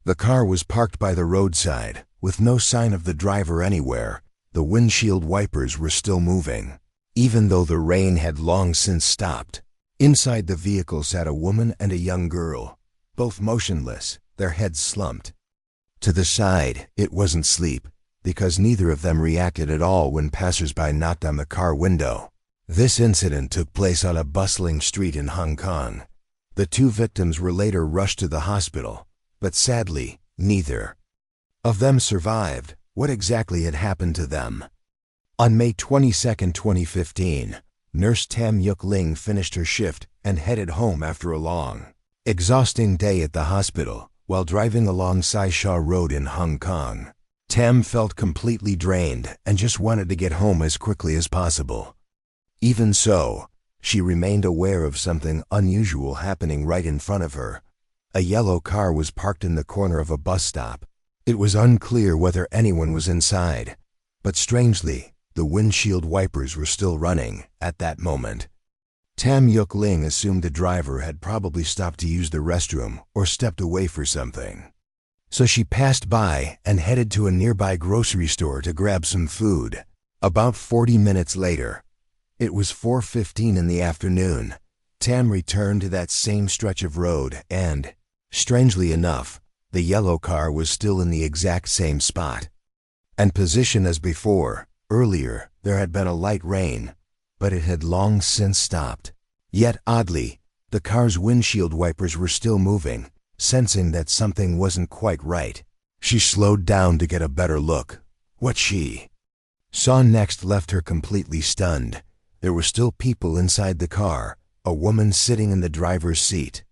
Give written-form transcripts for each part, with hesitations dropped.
The car was parked by the roadside, with no sign of the driver anywhere. The windshield wipers were still moving, even though the rain had long since stopped. Inside the vehicle sat a woman and a young girl, both motionless, their heads slumped to the side. It wasn't sleep, because neither of them reacted at all when passers-by knocked on the car window. This incident took place on a bustling street in Hong Kong. The two victims were later rushed to the hospital, but sadly, neither of them survived. What exactly had happened to them? On May 22, 2015, Nurse Tam Yuk Ling finished her shift and headed home after a long, exhausting day at the hospital. While driving along Sai Sha Road in Hong Kong, Tam felt completely drained and just wanted to get home as quickly as possible. Even so, she remained aware of something unusual happening right in front of her. A yellow car was parked in the corner of a bus stop. It was unclear whether anyone was inside, but strangely, the windshield wipers were still running at that moment. Tam Yuk Ling assumed the driver had probably stopped to use the restroom or stepped away for something. So she passed by and headed to a nearby grocery store to grab some food. About 40 minutes later, it was 4:15 in the afternoon, Tam returned to that same stretch of road and, strangely enough, the yellow car was still in the exact same spot and position as before. Earlier, there had been a light rain, but it had long since stopped. Yet oddly, the car's windshield wipers were still moving. Sensing that something wasn't quite right, she slowed down to get a better look. What she saw next left her completely stunned. There were still people inside the car, a woman sitting in the driver's seat,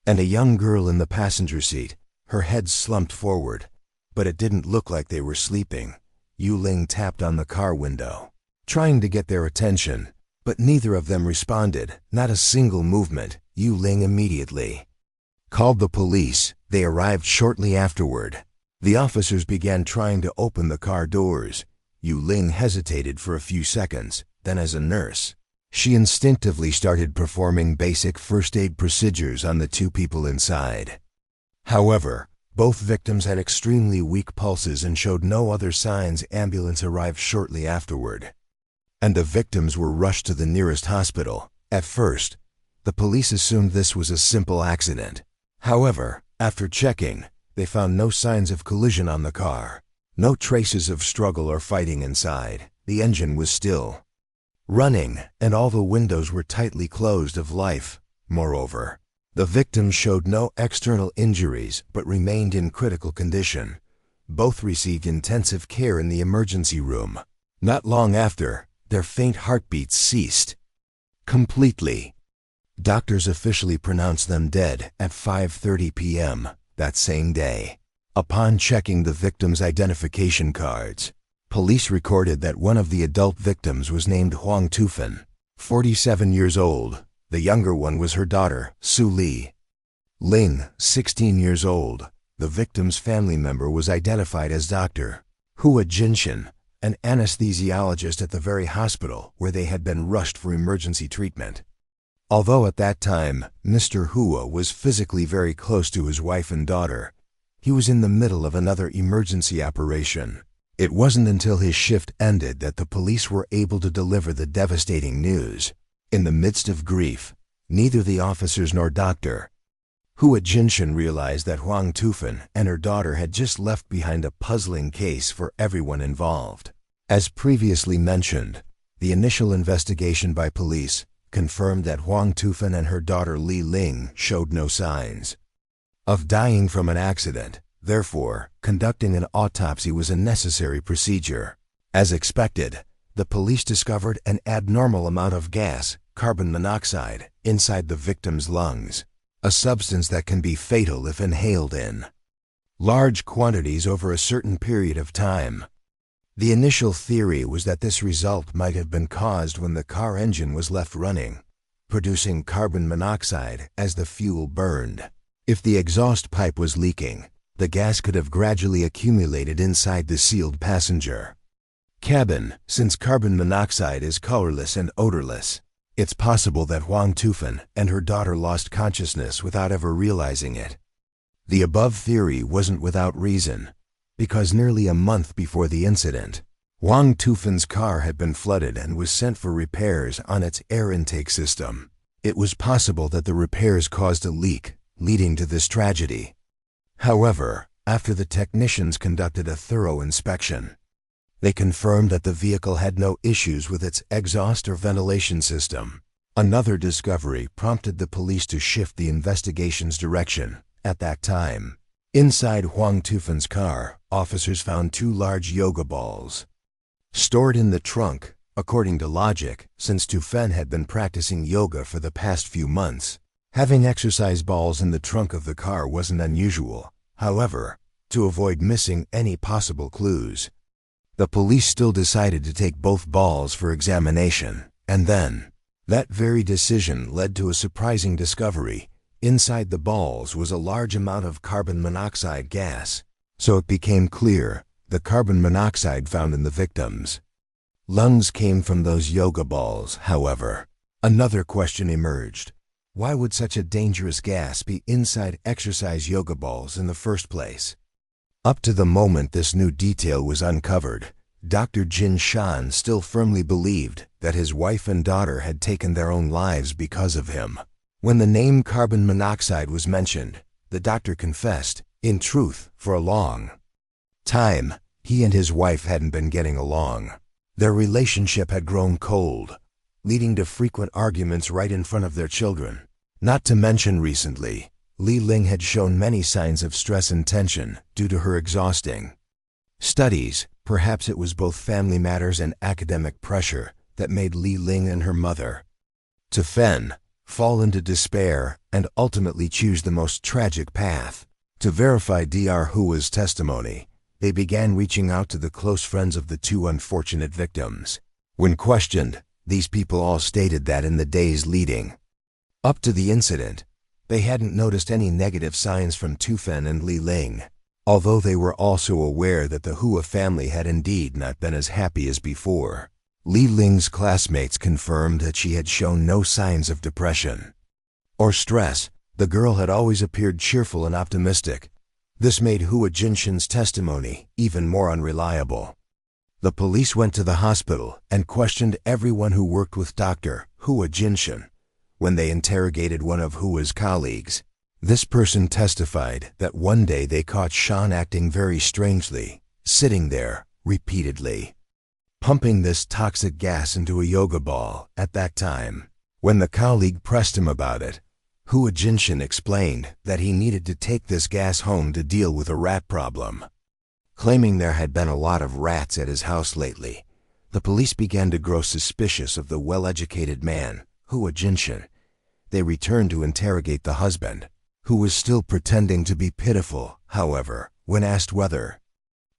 and a young girl in the passenger seat, her head slumped forward. But it didn't look like they were sleeping. Yu Ling tapped on the car window, trying to get their attention, but neither of them responded, not a single movement. Yu Ling immediately called the police. They arrived shortly afterward. The officers began trying to open the car doors. Yu Ling hesitated for a few seconds, then as a nurse, she instinctively started performing basic first aid procedures on the two people inside. However, both victims had extremely weak pulses and showed no other signs. Ambulance arrived shortly afterward, and the victims were rushed to the nearest hospital. At first, the police assumed this was a simple accident. However, after checking, they found no signs of collision on the car, no traces of struggle or fighting inside. The engine was still running, and all the windows were tightly closed of life. Moreover, the victims showed no external injuries but remained in critical condition. Both received intensive care in the emergency room. Not long after, their faint heartbeats ceased completely. Doctors officially pronounced them dead at 5:30 p.m. that same day. Upon checking the victims' identification cards, police recorded that one of the adult victims was named Huang Tufan, 47 years old. The younger one was her daughter, Su Li Ling, 16 years old. The victim's family member was identified as Dr. Hua Jinshin, an anesthesiologist at the very hospital where they had been rushed for emergency treatment. Although at that time, Mr. Hua was physically very close to his wife and daughter, he was in the middle of another emergency operation. It wasn't until his shift ended that the police were able to deliver the devastating news. In the midst of grief, neither the officers nor Dr. Hua Jinshin realized that Huang Tufan and her daughter had just left behind a puzzling case for everyone involved. As previously mentioned, the initial investigation by police confirmed that Huang Tufan and her daughter Li Ling showed no signs of dying from an accident. Therefore, conducting an autopsy was a necessary procedure. As expected, the police discovered an abnormal amount of gas, carbon monoxide, inside the victim's lungs, a substance that can be fatal if inhaled in large quantities over a certain period of time. The initial theory was that this result might have been caused when the car engine was left running, producing carbon monoxide as the fuel burned. If the exhaust pipe was leaking, the gas could have gradually accumulated inside the sealed passenger cabin. Since carbon monoxide is colorless and odorless, it's possible that Huang Tufan and her daughter lost consciousness without ever realizing it. The above theory wasn't without reason, because nearly a month before the incident, Wang Tufan's car had been flooded and was sent for repairs on its air intake system. It was possible that the repairs caused a leak, leading to this tragedy. However, after the technicians conducted a thorough inspection, they confirmed that the vehicle had no issues with its exhaust or ventilation system. Another discovery prompted the police to shift the investigation's direction. At that time, inside Huang Tufan's car, officers found 2 large yoga balls stored in the trunk. According to logic, since Tufan had been practicing yoga for the past few months, having exercise balls in the trunk of the car wasn't unusual. However, to avoid missing any possible clues, the police still decided to take both balls for examination. And then, that very decision led to a surprising discovery. Inside the balls was a large amount of carbon monoxide gas. So it became clear the carbon monoxide found in the victims' lungs came from those yoga balls. However, another question emerged. Why would such a dangerous gas be inside exercise yoga balls in the first place? Up to the moment this new detail was uncovered, Dr. Jin Shan still firmly believed that his wife and daughter had taken their own lives because of him. When the name carbon monoxide was mentioned, the doctor confessed, in truth, for a long time, he and his wife hadn't been getting along. Their relationship had grown cold, leading to frequent arguments right in front of their children. Not to mention recently, Li Ling had shown many signs of stress and tension due to her exhausting studies. Perhaps it was both family matters and academic pressure that made Li Ling and her mother, Tufan, fall into despair and ultimately choose the most tragic path. To verify Dr. Hua's testimony, they began reaching out to the close friends of the 2 unfortunate victims. When questioned, these people all stated that in the days leading up to the incident, they hadn't noticed any negative signs from Tufan and Li Ling, although they were also aware that the Hua family had indeed not been as happy as before. Li Ling's classmates confirmed that she had shown no signs of depression or stress. The girl had always appeared cheerful and optimistic. This made Hua Jinshan's testimony even more unreliable. The police went to the hospital and questioned everyone who worked with Dr. Hua Jinshan. When they interrogated one of Hua's colleagues, this person testified that one day they caught Shan acting very strangely, sitting there, repeatedly pumping this toxic gas into a yoga ball. At that time, when the colleague pressed him about it, Hua Jinshan explained that he needed to take this gas home to deal with a rat problem. Claiming there had been a lot of rats at his house lately, the police began to grow suspicious of the well-educated man, Hua Jinshan. They returned to interrogate the husband, who was still pretending to be pitiful. However, when asked whether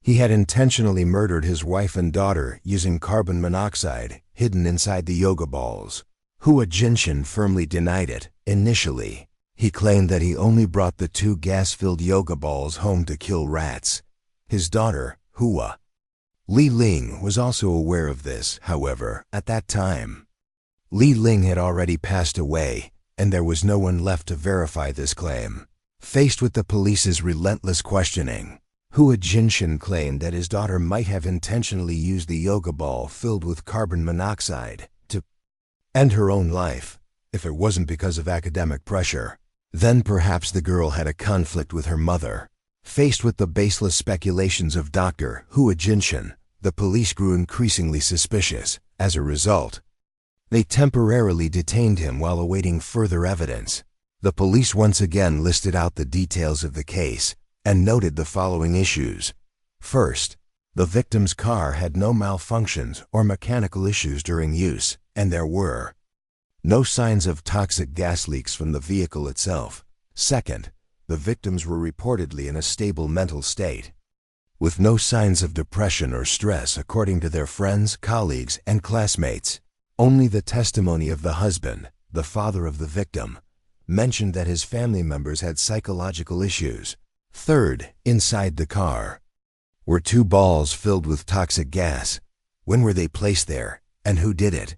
he had intentionally murdered his wife and daughter using carbon monoxide hidden inside the yoga balls, Hua Jinshan firmly denied it. Initially, he claimed that he only brought the 2 gas-filled yoga balls home to kill rats. His daughter, Hua Li Ling, was also aware of this. However, at that time, Li Ling had already passed away, and there was no one left to verify this claim. Faced with the police's relentless questioning, Hua Jinshan claimed that his daughter might have intentionally used the yoga ball filled with carbon monoxide to end her own life. If it wasn't because of academic pressure, then perhaps the girl had a conflict with her mother. Faced with the baseless speculations of Dr. Hua Jinshan, the police grew increasingly suspicious. As a result, they temporarily detained him while awaiting further evidence. The police once again listed out the details of the case and noted the following issues. First, the victim's car had no malfunctions or mechanical issues during use, and there were no signs of toxic gas leaks from the vehicle itself. Second, the victims were reportedly in a stable mental state, with no signs of depression or stress according to their friends, colleagues, and classmates. Only the testimony of the husband, the father of the victim, mentioned that his family members had psychological issues. Third, inside the car were 2 balls filled with toxic gas. When were they placed there, and who did it?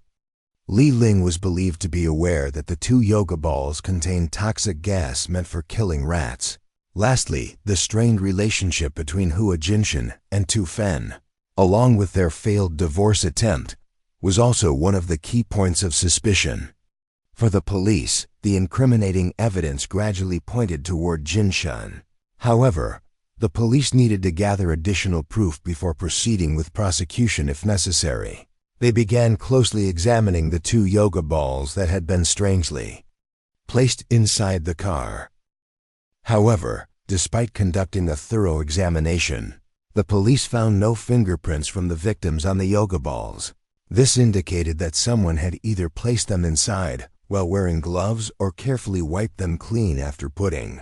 Li Ling was believed to be aware that the 2 yoga balls contained toxic gas meant for killing rats. Lastly, the strained relationship between Hua Jinshin and Tu Fen, along with their failed divorce attempt, was also one of the key points of suspicion. For the police, the incriminating evidence gradually pointed toward Jinshan. However, the police needed to gather additional proof before proceeding with prosecution if necessary. They began closely examining the 2 yoga balls that had been strangely placed inside the car. However, despite conducting a thorough examination, the police found no fingerprints from the victims on the yoga balls. This indicated that someone had either placed them inside while wearing gloves or carefully wiped them clean after putting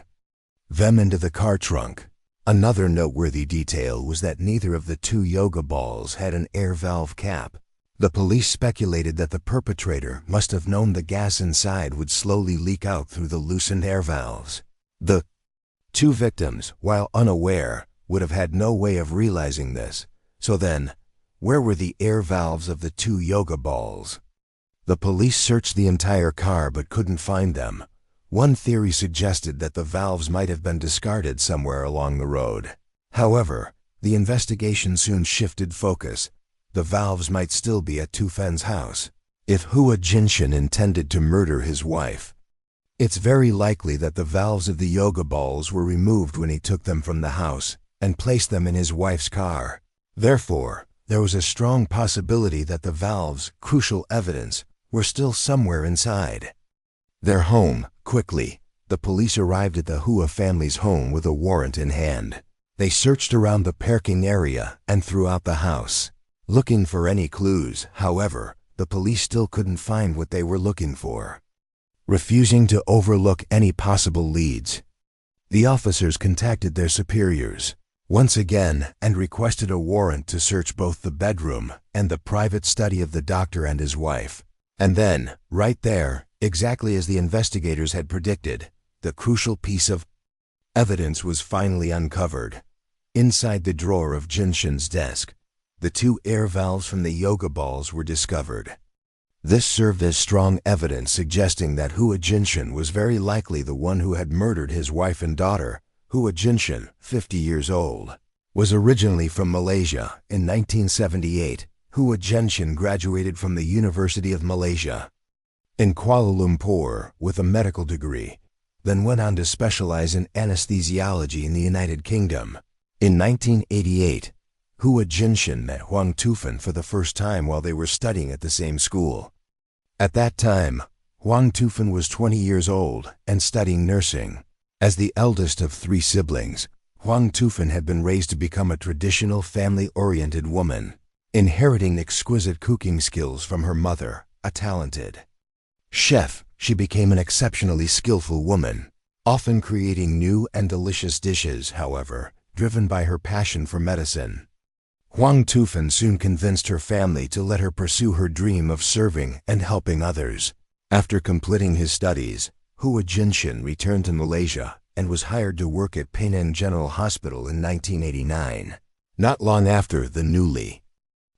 them into the car trunk. Another noteworthy detail was that neither of the 2 yoga balls had an air valve cap. The police speculated that the perpetrator must have known the gas inside would slowly leak out through the loosened air valves. The 2 victims, while unaware, would have had no way of realizing this. So then, where were the air valves of the 2 yoga balls? The police searched the entire car but couldn't find them. One theory suggested that the valves might have been discarded somewhere along the road. However, the investigation soon shifted focus. The valves might still be at Tu Fen's house. If Hua Jinshin intended to murder his wife, it's very likely that the valves of the yoga balls were removed when he took them from the house and placed them in his wife's car. Therefore, there was a strong possibility that the valves, crucial evidence, were still somewhere inside their home. Quickly, the police arrived at the Hua family's home with a warrant in hand. They searched around the parking area and throughout the house, looking for any clues. However, the police still couldn't find what they were looking for. Refusing to overlook any possible leads, the officers contacted their superiors once again and requested a warrant to search both the bedroom and the private study of the doctor and his wife. And then, right there, exactly as the investigators had predicted, the crucial piece of evidence was finally uncovered. Inside the drawer of Jinshin's desk, the 2 air valves from the yoga balls were discovered. This served as strong evidence suggesting that Hua Jinshin was very likely the one who had murdered his wife and daughter. Hua Jinshin, 50 years old, was originally from Malaysia. In 1978, Hua Jinshin graduated from the University of Malaysia in Kuala Lumpur with a medical degree, then went on to specialize in anesthesiology in the United Kingdom. In 1988, Hua Jinshin met Huang Tufan for the first time while they were studying at the same school. At that time, Huang Tufan was 20 years old and studying nursing. As the eldest of 3 siblings, Huang Tufan had been raised to become a traditional family-oriented woman, inheriting exquisite cooking skills from her mother, a talented chef. She became an exceptionally skillful woman, often creating new and delicious dishes. However, driven by her passion for medicine, Huang Tufan soon convinced her family to let her pursue her dream of serving and helping others. After completing his studies, Hua Jinshin returned to Malaysia and was hired to work at Penang General Hospital in 1989. Not long after, the newly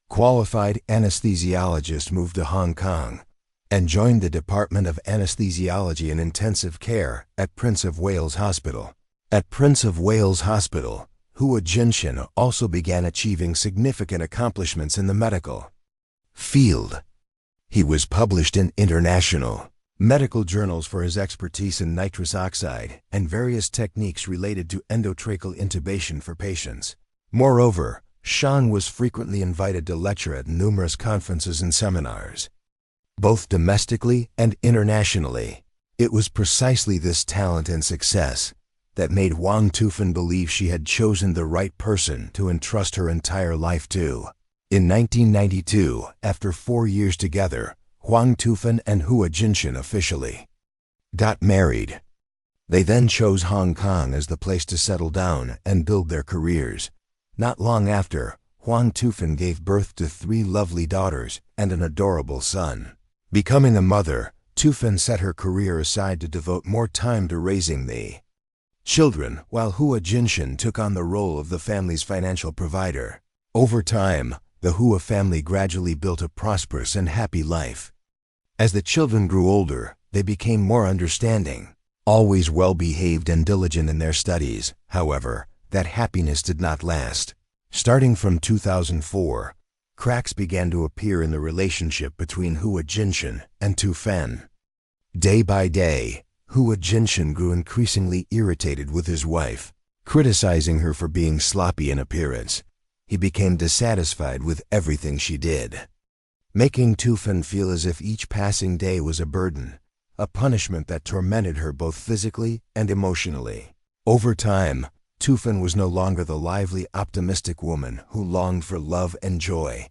qualified anesthesiologist moved to Hong Kong and joined the Department of Anesthesiology and Intensive Care at Prince of Wales Hospital. At Prince of Wales Hospital, Hua Jinshin also began achieving significant accomplishments in the medical field. He was published in international medical journals for his expertise in nitrous oxide and various techniques related to endotracheal intubation for patients. Moreover, Shan was frequently invited to lecture at numerous conferences and seminars, both domestically and internationally. It was precisely this talent and success that made Huang Tufan believe she had chosen the right person to entrust her entire life to. In 1992, after 4 years together, Huang Tufan and Hua Jinshin officially got married. They then chose Hong Kong as the place to settle down and build their careers. Not long after, Huang Tufan gave birth to 3 lovely daughters and an adorable son. Becoming a mother, Tufan set her career aside to devote more time to raising the children, while Hua Jinshin took on the role of the family's financial provider. Over time, the Hua family gradually built a prosperous and happy life. As the children grew older, they became more understanding. Always well-behaved and diligent in their studies, however, that happiness did not last. Starting from 2004, cracks began to appear in the relationship between Hua Jinshin and Tu Fen. Day by day, Hua Jinshin grew increasingly irritated with his wife, criticizing her for being sloppy in appearance. He became dissatisfied with everything she did, making Tu Fen feel as if each passing day was a burden, a punishment that tormented her both physically and emotionally. Over time, Tu Fen was no longer the lively, optimistic woman who longed for love and joy.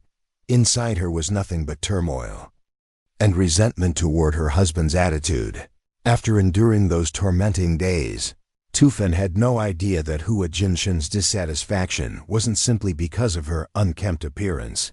Inside her was nothing but turmoil and resentment toward her husband's attitude. After enduring those tormenting days, Tu Fen had no idea that Hua Jinshin's dissatisfaction wasn't simply because of her unkempt appearance.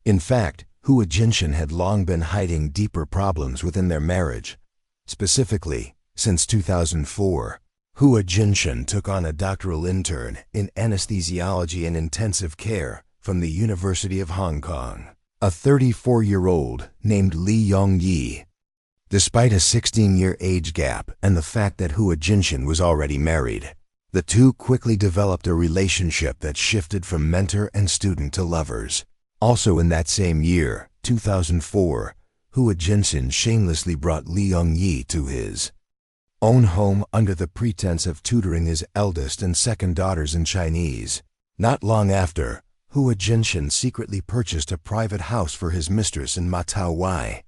In fact, Hua Jinshin had long been hiding deeper problems within their marriage. Specifically, since 2004, Hua Jinshin took on a doctoral intern in anesthesiology and intensive care from the University of Hong Kong, a 34-year-old named Li Yongyi. Despite a 16-year age gap and the fact that Hua Jinshin was already married, the two quickly developed a relationship that shifted from mentor and student to lovers. Also in that same year, 2004, Hua Jinshin shamelessly brought Li Yongyi to his own home under the pretense of tutoring his eldest and second daughters in Chinese. Not long after, Hua Jinshin secretly purchased a private house for his mistress in Ma Tau Wai,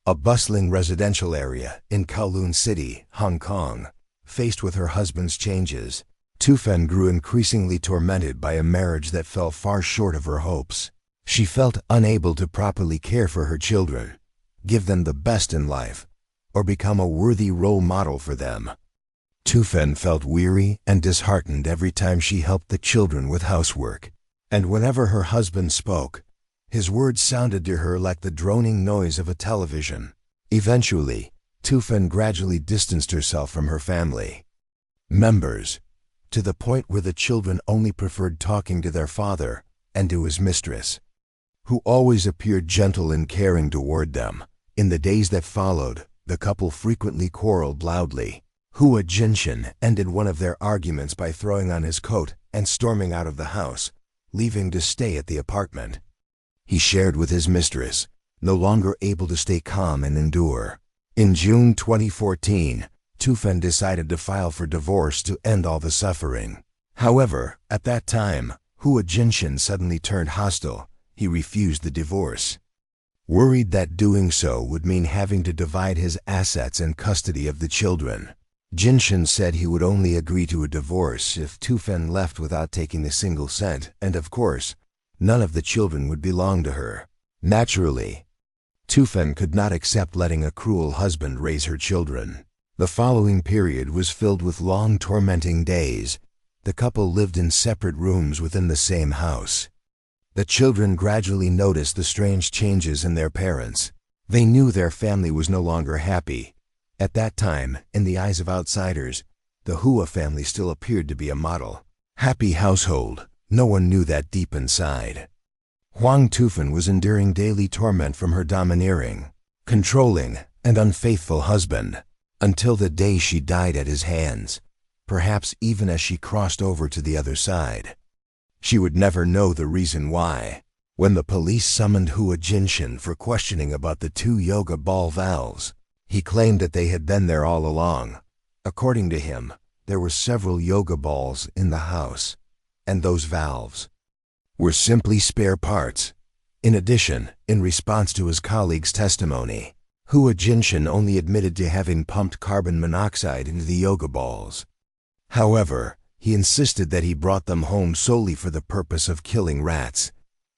a bustling residential area in Kowloon City, Hong Kong. Faced with her husband's changes, Tu Fen grew increasingly tormented by a marriage that fell far short of her hopes. She felt unable to properly care for her children, give them the best in life, or become a worthy role model for them. Tu Fen felt weary and disheartened every time she helped the children with housework, and whenever her husband spoke, his words sounded to her like the droning noise of a television. Eventually, Tu Fen gradually distanced herself from her family members, to the point where the children only preferred talking to their father and to his mistress, who always appeared gentle and caring toward them. In the days that followed, the couple frequently quarreled loudly. Hua Jinshin ended one of their arguments by throwing on his coat and storming out of the house, leaving to stay at the apartment he shared with his mistress, no longer able to stay calm and endure. In June 2014, Tu Fen decided to file for divorce to end all the suffering. However, at that time, Hua Jinshin suddenly turned hostile. He refused the divorce, worried that doing so would mean having to divide his assets and custody of the children. Jinshin said he would only agree to a divorce if Tu Fen left without taking a single cent, and of course, none of the children would belong to her. Naturally, Tu Fen could not accept letting a cruel husband raise her children. The following period was filled with long, tormenting days. The couple lived in separate rooms within the same house. The children gradually noticed the strange changes in their parents. They knew their family was no longer happy. At that time, in the eyes of outsiders, the Hua family still appeared to be a model happy household. No one knew that deep inside, Huang Tu Fen was enduring daily torment from her domineering, controlling, and unfaithful husband, until the day she died at his hands, perhaps even as she crossed over to the other side. She would never know the reason why. When the police summoned Hua Jinshin for questioning about the 2 yoga ball valves, he claimed that they had been there all along. According to him, there were several yoga balls in the house, and those valves were simply spare parts. In addition, in response to his colleague's testimony, Hua Jinshin only admitted to having pumped carbon monoxide into the yoga balls. However, he insisted that he brought them home solely for the purpose of killing rats.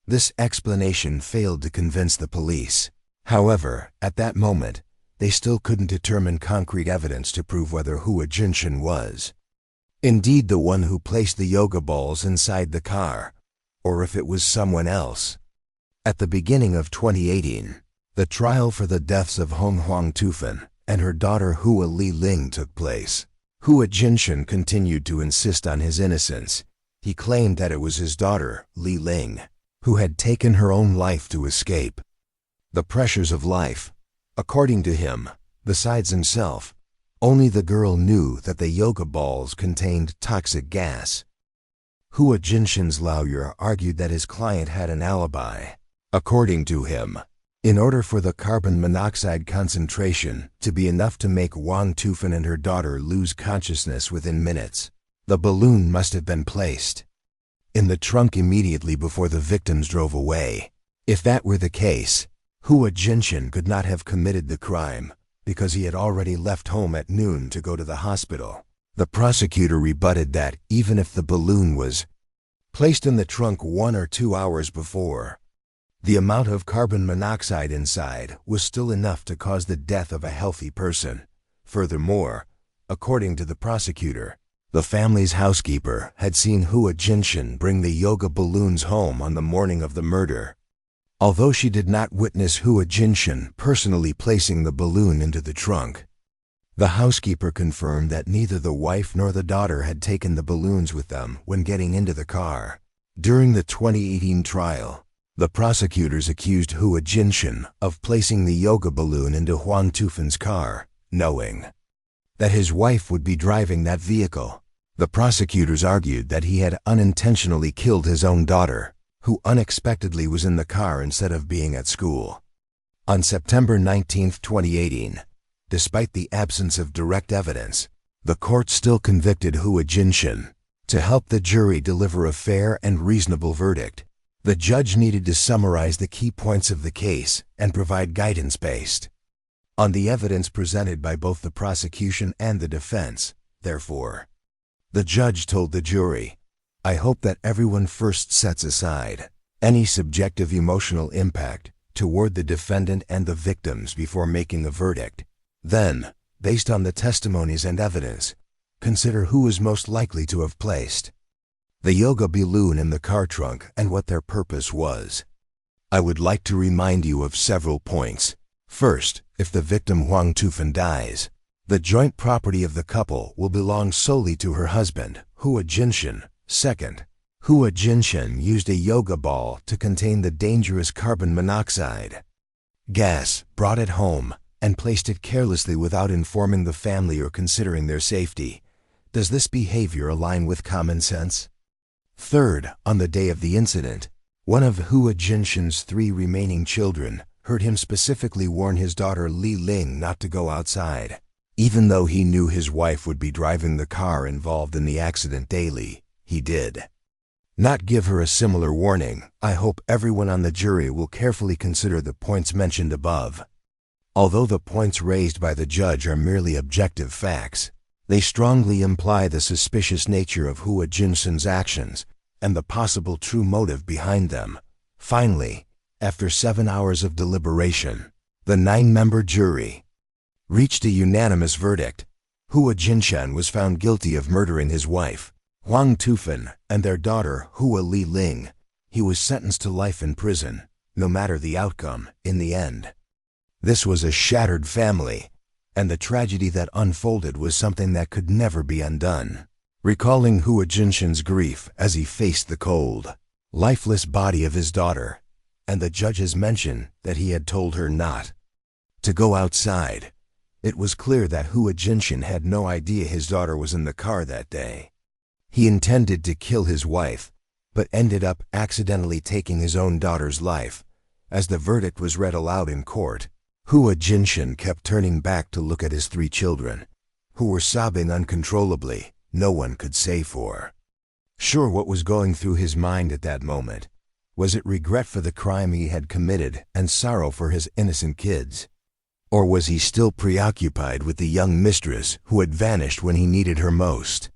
This explanation failed to convince the police. However, at that moment, they still couldn't determine concrete evidence to prove whether Hua Jinshin was indeed the one who placed the yoga balls inside the car, or if it was someone else. At the beginning of 2018, the trial for the deaths of Huang Tu Fen and her daughter Hua Li Ling took place. Hua Jinshin continued to insist on his innocence. He claimed that it was his daughter, Li Ling, who had taken her own life to escape the pressures of life. According to him, besides himself, Only the girl knew that the yoga balls contained toxic gas. Hua Jinshin's lawyer argued that his client had an alibi. According to him, in order for the carbon monoxide concentration to be enough to make Wang Tufan and her daughter lose consciousness within minutes, the balloon must have been placed in the trunk immediately before the victims drove away. If that were the case, Hua Jinshin could not have committed the crime because he had already left home at noon to go to the hospital. The prosecutor rebutted that even if the balloon was placed in the trunk 1 or 2 hours before, the amount of carbon monoxide inside was still enough to cause the death of a healthy person. Furthermore, according to the prosecutor, the family's housekeeper had seen Hua Jinshin bring the yoga balloons home on the morning of the murder. Although she did not witness Hua Jinshin personally placing the balloon into the trunk, the housekeeper confirmed that neither the wife nor the daughter had taken the balloons with them when getting into the car. During the 2018 trial, the prosecutors accused Hua Jinshin of placing the yoga balloon into Wang Tufan's car, knowing that his wife would be driving that vehicle. The prosecutors argued that he had unintentionally killed his own daughter, who unexpectedly was in the car instead of being at school. On September 19, 2018, despite the absence of direct evidence, the court still convicted Hua Jinshin. To help the jury deliver a fair and reasonable verdict, the judge needed to summarize the key points of the case and provide guidance based on the evidence presented by both the prosecution and the defense. Therefore, the judge told the jury, "I hope that everyone first sets aside any subjective emotional impact toward the defendant and the victims before making a verdict. Then, based on the testimonies and evidence, consider who is most likely to have placed the yoga balloon in the car trunk and what their purpose was. I would like to remind you of several points. First, if the victim Wang Tufan dies, the joint property of the couple will belong solely to her husband, Hua Jinshin. Second, Hua Jinshin used a yoga ball to contain the dangerous carbon monoxide gas, brought it home, and placed it carelessly without informing the family or considering their safety. Does this behavior align with common sense? Third, on the day of the incident, one of Hua Jinshin's 3 remaining children heard him specifically warn his daughter Li Ling not to go outside, even though he knew his wife would be driving the car involved in the accident daily. He did not give her a similar warning. I hope everyone on the jury will carefully consider the points mentioned above. Although the points raised by the judge are merely objective facts, they strongly imply the suspicious nature of Hua Jinshin's actions and the possible true motive behind them. Finally, after 7 hours of deliberation, the 9-member jury reached a unanimous verdict. Hua Jinshin was found guilty of murdering his wife, Wang Tufan, and their daughter, Hua Li Ling. He was sentenced to life in prison, no matter the outcome, in the end. This was a shattered family, and the tragedy that unfolded was something that could never be undone. Recalling Hua Jinshin's grief as he faced the cold, lifeless body of his daughter, and the judge's mention that he had told her not to go outside, it was clear that Hua Jinshin had no idea his daughter was in the car that day. He intended to kill his wife, but ended up accidentally taking his own daughter's life. As the verdict was read aloud in court, Hua Jinshin kept turning back to look at his 3 children, who were sobbing uncontrollably. No one could say for sure what was going through his mind at that moment. Was it regret for the crime he had committed and sorrow for his innocent kids? Or was he still preoccupied with the young mistress who had vanished when he needed her most?